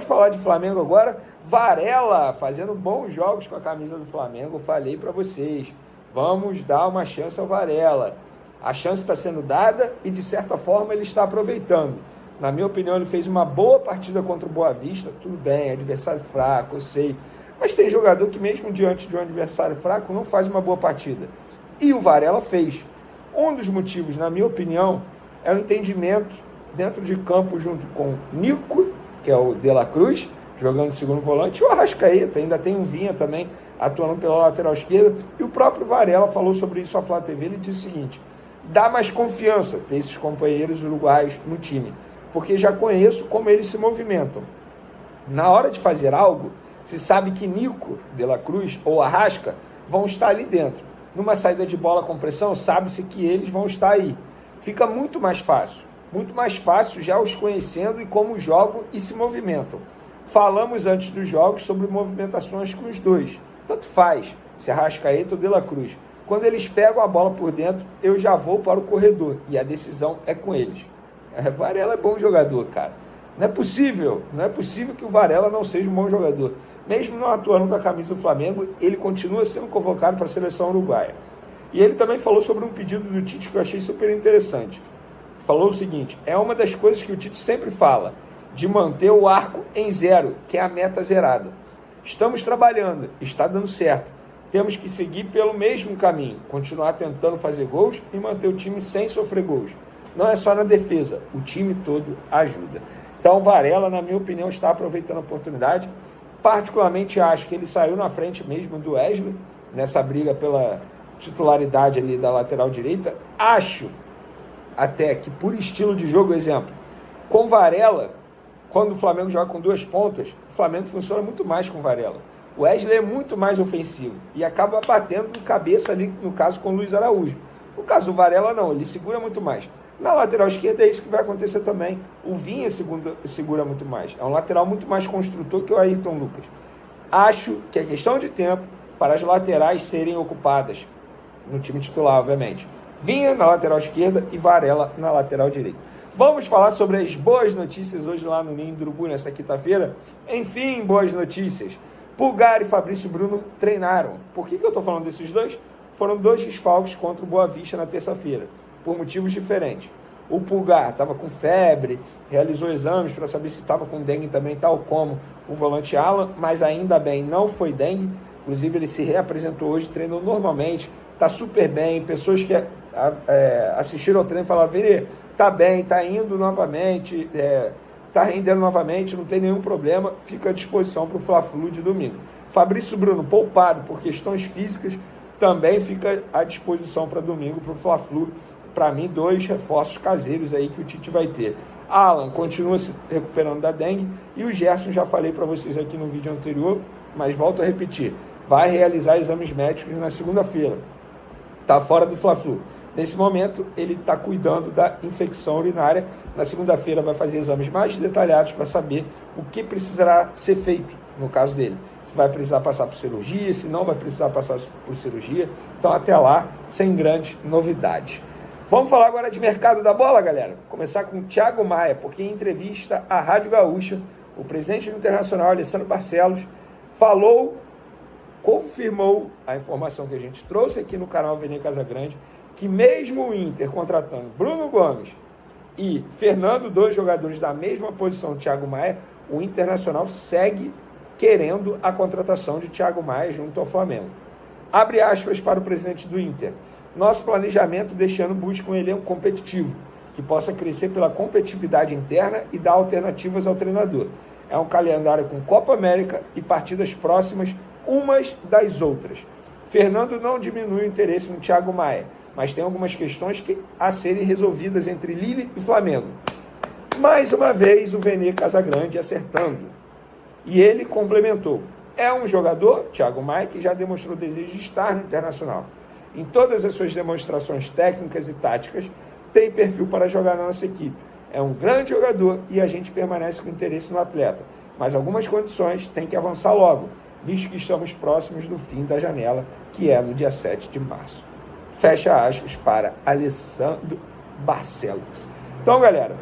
Vamos falar de Flamengo agora. Varela fazendo bons jogos com a camisa do Flamengo. Falei para vocês, vamos dar uma chance ao Varela. A chance está sendo dada e, de certa forma, ele está aproveitando. Na minha opinião, ele fez uma boa partida contra o Boa Vista. Tudo bem, adversário fraco, eu sei. Mas tem jogador que, mesmo diante de um adversário fraco, não faz uma boa partida. E o Varela fez. Um dos motivos, na minha opinião, é o entendimento dentro de campo junto com Nico, que é o De La Cruz, jogando segundo volante, e o Arrascaeta, ainda tem um Vinha também, atuando pela lateral esquerda, e o próprio Varela falou sobre isso à Flá TV. Ele disse o seguinte: dá mais confiança ter esses companheiros uruguaios no time, porque já conheço como eles se movimentam. Na hora de fazer algo, se sabe que Nico, De La Cruz ou Arrasca vão estar ali dentro. Numa saída de bola com pressão, sabe-se que eles vão estar aí. Fica muito mais fácil já os conhecendo e como jogam e se movimentam. Falamos antes dos jogos sobre movimentações com os dois. Tanto faz, se Arrascaeta ou De La Cruz. Quando eles pegam a bola por dentro, eu já vou para o corredor e a decisão é com eles. Varela é bom jogador, cara. Não é possível que o Varela não seja um bom jogador. Mesmo não atuando com a camisa do Flamengo, ele continua sendo convocado para a seleção uruguaia. E ele também falou sobre um pedido do Tite que eu achei super interessante. Falou o seguinte: é uma das coisas que o Tite sempre fala, de manter o arco em 0, que é a meta zerada. Estamos trabalhando, está dando certo. Temos que seguir pelo mesmo caminho, continuar tentando fazer gols e manter o time sem sofrer gols. Não é só na defesa, o time todo ajuda. Então, Varela, na minha opinião, está aproveitando a oportunidade. Particularmente, acho que ele saiu na frente mesmo do Wesley, nessa briga pela titularidade ali da lateral direita. Acho até que, por estilo de jogo, exemplo, com Varela, quando o Flamengo joga com duas pontas, o Flamengo funciona muito mais com Varela. O Wesley é muito mais ofensivo e acaba batendo de cabeça ali, no caso, com o Luiz Araújo. No caso do Varela, não, ele segura muito mais. Na lateral esquerda é isso que vai acontecer também. O Vinha segura muito mais. É um lateral muito mais construtor que o Ayrton Lucas. Acho que é questão de tempo para as laterais serem ocupadas no time titular, obviamente. Vinha na lateral esquerda e Varela na lateral direita. Vamos falar sobre as boas notícias hoje lá no Ninho do Urubu, nessa quinta-feira. Enfim, boas notícias. Pulgar e Fabrício Bruno treinaram. Por que eu estou falando desses dois? Foram 2 desfalques contra o Boa Vista na terça-feira, por motivos diferentes. O Pulgar estava com febre, realizou exames para saber se estava com dengue também, tal como o volante Alan, mas ainda bem, não foi dengue. Inclusive, ele se reapresentou hoje, treinou normalmente, está super bem. Pessoas que assistiram ao treino falaram: Vere, está bem, está indo novamente, está rendendo novamente, não tem nenhum problema, fica à disposição para o Fla-Flu de domingo. Fabrício Bruno, poupado por questões físicas, também fica à disposição para domingo para o Fla-Flu. Para mim, 2 reforços caseiros aí que o Tite vai ter. Alan continua se recuperando da dengue e o Gerson, já falei para vocês aqui no vídeo anterior, mas volto a repetir, vai realizar exames médicos na segunda-feira. Está fora do Fla-Flu. Nesse momento, ele está cuidando da infecção urinária. Na segunda-feira vai fazer exames mais detalhados para saber o que precisará ser feito no caso dele. Se vai precisar passar por cirurgia, se não vai precisar passar por cirurgia. Então, até lá, sem grandes novidades. Vamos falar agora de mercado da bola, galera? Vou começar com o Thiago Maia, porque em entrevista à Rádio Gaúcha, o presidente do Internacional, Alessandro Barcelos, confirmou a informação que a gente trouxe aqui no canal Vene Casagrande, que mesmo o Inter contratando Bruno Gomes e Fernando, 2 jogadores da mesma posição do Thiago Maia, o Internacional segue querendo a contratação de Thiago Maia junto ao Flamengo. Abre aspas para o presidente do Inter: nosso planejamento deste ano busca um elenco competitivo, que possa crescer pela competitividade interna e dar alternativas ao treinador. É um calendário com Copa América e partidas próximas umas das outras. Fernando não diminui o interesse no Thiago Maia, mas tem algumas questões a serem resolvidas entre Lille e Flamengo. Mais uma vez o Vene Casagrande acertando. E ele complementou: é um jogador, Thiago Maia, que já demonstrou desejo de estar no Internacional. Em todas as suas demonstrações técnicas e táticas, tem perfil para jogar na nossa equipe. É um grande jogador e a gente permanece com interesse no atleta. Mas algumas condições tem que avançar logo, visto que estamos próximos do fim da janela, que é no dia 7 de março. Fecha aspas para Alessandro Barcelos. Então, galera,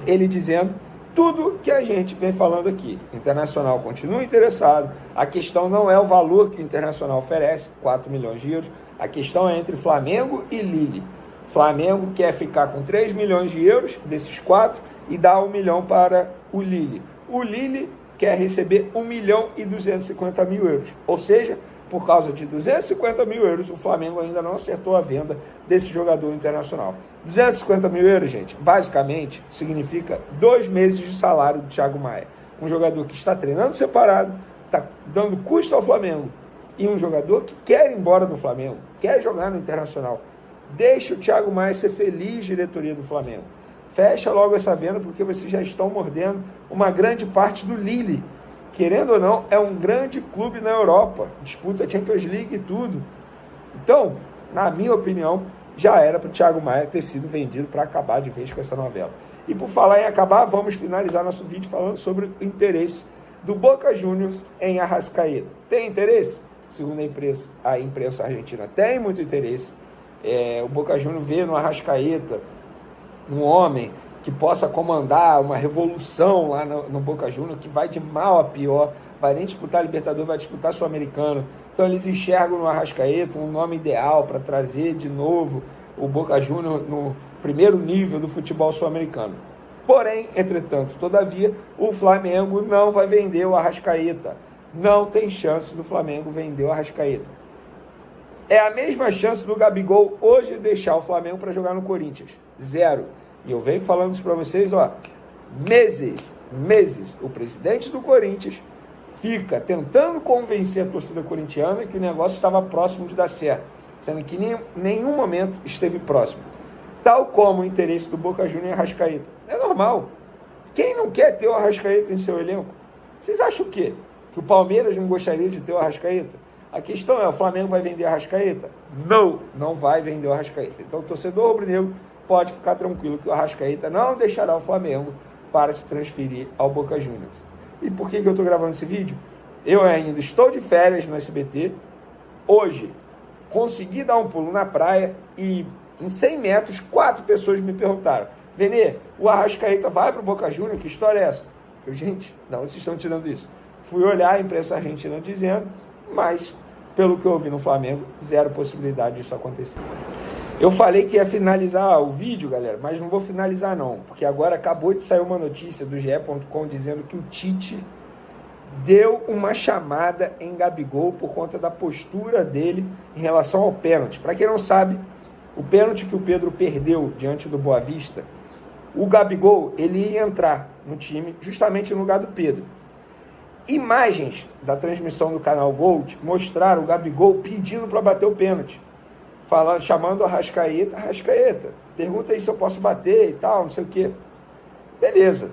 ele dizendo Tudo que a gente vem falando aqui. Internacional continua interessado. A questão não é o valor que o Internacional oferece, 4 milhões de euros. A questão é entre Flamengo e Lille. Flamengo quer ficar com 3 milhões de euros desses 4 e dar 1 milhão para o Lille. O Lille quer receber 1 milhão e 250 mil euros. Ou seja, por causa de 250 mil euros, o Flamengo ainda não acertou a venda desse jogador internacional. 250 mil euros, gente, basicamente significa 2 meses de salário do Thiago Maia. Um jogador que está treinando separado, está dando custo ao Flamengo. E um jogador que quer ir embora do Flamengo, quer jogar no Internacional. Deixa o Thiago Maia ser feliz, diretoria do Flamengo. Fecha logo essa venda, porque vocês já estão mordendo uma grande parte do Lille. Querendo ou não, é um grande clube na Europa. Disputa a Champions League e tudo. Então, na minha opinião, já era para o Thiago Maia ter sido vendido para acabar de vez com essa novela. E por falar em acabar, vamos finalizar nosso vídeo falando sobre o interesse do Boca Juniors em Arrascaeta. Tem interesse? Segundo a imprensa argentina, tem muito interesse. O Boca Juniors vê no Arrascaeta um homem que possa comandar uma revolução lá no Boca Juniors, que vai de mal a pior, vai nem disputar a Libertadores, vai disputar a Sul-Americana. Então eles enxergam no Arrascaeta um nome ideal para trazer de novo o Boca Juniors no primeiro nível do futebol sul-americano. Porém, entretanto, todavia, o Flamengo não vai vender o Arrascaeta. Não tem chance do Flamengo vender o Arrascaeta. É a mesma chance do Gabigol hoje deixar o Flamengo para jogar no Corinthians. 0. E eu venho falando isso para vocês, meses. O presidente do Corinthians fica tentando convencer a torcida corintiana que o negócio estava próximo de dar certo, sendo que em nenhum momento esteve próximo. Tal como o interesse do Boca Juniors em Arrascaeta. É normal. Quem não quer ter o Arrascaeta em seu elenco? Vocês acham o quê? Que o Palmeiras não gostaria de ter o Arrascaeta? A questão é, o Flamengo vai vender o Arrascaeta? Não vai vender o Arrascaeta. Então o torcedor rubro-negro pode ficar tranquilo que o Arrascaeta não deixará o Flamengo para se transferir ao Boca Juniors. E por que eu estou gravando esse vídeo? Eu ainda estou de férias no SBT. Hoje, consegui dar um pulo na praia e em 100 metros, 4 pessoas me perguntaram: Venê, o Arrascaeta vai para o Boca Juniors? Que história é essa? Gente, de onde vocês estão tirando isso? Fui olhar a imprensa argentina dizendo, mas pelo que eu vi no Flamengo, 0 possibilidade disso acontecer. Eu falei que ia finalizar o vídeo, galera, mas não vou finalizar não, porque agora acabou de sair uma notícia do ge.com dizendo que o Tite deu uma chamada em Gabigol por conta da postura dele em relação ao pênalti. Para quem não sabe, o pênalti que o Pedro perdeu diante do Boa Vista, o Gabigol ele ia entrar no time justamente no lugar do Pedro. Imagens da transmissão do canal Gold mostraram o Gabigol pedindo para bater o pênalti. Chamando a Arrascaeta, pergunta aí se eu posso bater e tal, não sei o quê. Beleza.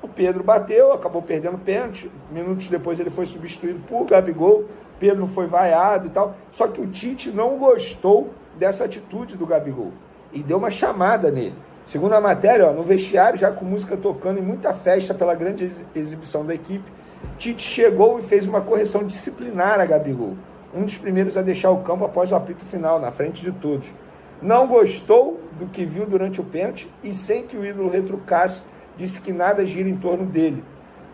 O Pedro bateu, acabou perdendo o pênalti. Minutos depois ele foi substituído por Gabigol. Pedro foi vaiado e tal. Só que o Tite não gostou dessa atitude do Gabigol e deu uma chamada nele. Segundo a matéria, no vestiário, já com música tocando e muita festa pela grande exibição da equipe, Tite chegou e fez uma correção disciplinar a Gabigol. Um dos primeiros a deixar o campo após o apito final, na frente de todos. Não gostou do que viu durante o pênalti e, sem que o ídolo retrucasse, disse que nada gira em torno dele,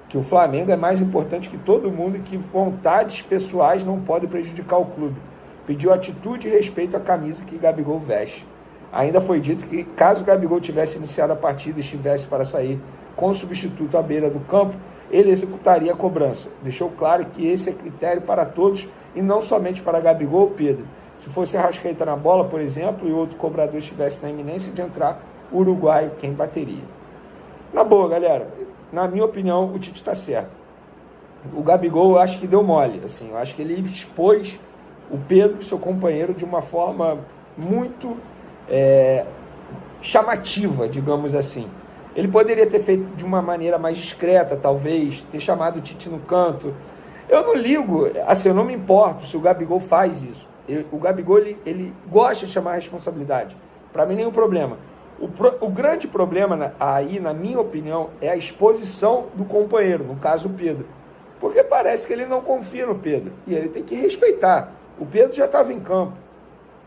que o Flamengo é mais importante que todo mundo e que vontades pessoais não podem prejudicar o clube. Pediu atitude e respeito à camisa que Gabigol veste. Ainda foi dito que, caso Gabigol tivesse iniciado a partida e estivesse para sair com o substituto à beira do campo, ele executaria a cobrança. Deixou claro que esse é critério para todos e não somente para Gabigol ou Pedro. Se fosse Arrascaeta na bola, por exemplo, e outro cobrador estivesse na iminência de entrar, o uruguaio quem bateria. Na boa, galera, na minha opinião, o Tite está certo. O Gabigol, eu acho que deu mole. Assim, eu acho que ele expôs o Pedro, seu companheiro, de uma forma muito chamativa, digamos assim. Ele poderia ter feito de uma maneira mais discreta, talvez, ter chamado o Tite no canto. Eu não ligo, assim, eu não me importo se o Gabigol faz isso. O Gabigol, ele gosta de chamar a responsabilidade. Para mim, nenhum problema. O grande problema aí, na minha opinião, é a exposição do companheiro, no caso o Pedro. Porque parece que ele não confia no Pedro. E ele tem que respeitar. O Pedro já estava em campo,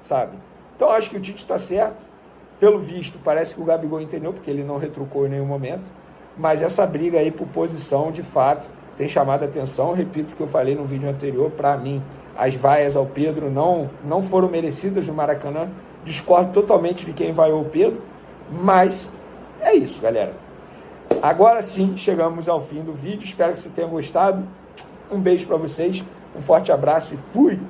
sabe? Então, acho que o Tite está certo. Pelo visto, parece que o Gabigol entendeu, porque ele não retrucou em nenhum momento. mas essa briga aí por posição, de fato, tem chamado a atenção. Repito o que eu falei no vídeo anterior, para mim, as vaias ao Pedro não foram merecidas no Maracanã. Discordo totalmente de quem vaiou o Pedro, mas é isso, galera. Agora sim, chegamos ao fim do vídeo. Espero que você tenha gostado. Um beijo para vocês, um forte abraço e fui!